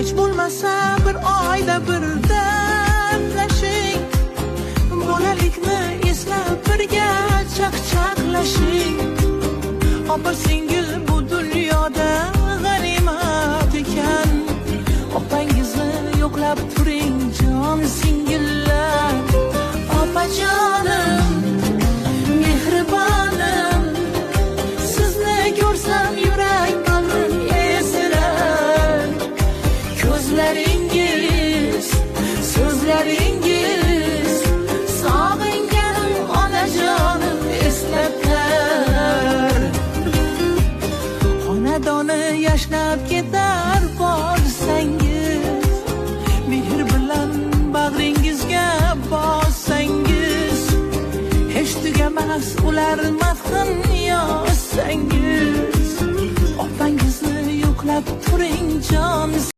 hech bo'lmasa bir oyda bir dardlashing, bolalikni eslab birga chaqchaqlashing. Opa singil bu dunyoda g'animat ekan, opanggizni yo'qlab turing jon singillar. Opajonim, mehribonim, sizni ko'rsam yurak bag'rim esilar. Ko'zlaringiz, so'zlaringiz sog'inganim onajonim eslatlar. Xonadoni yashnab ketar borsangiz, mehr bilan bag'ringizga bossangiz, hech tugamas ular madhin yozsangiz, opangizni yo'qlab turing jon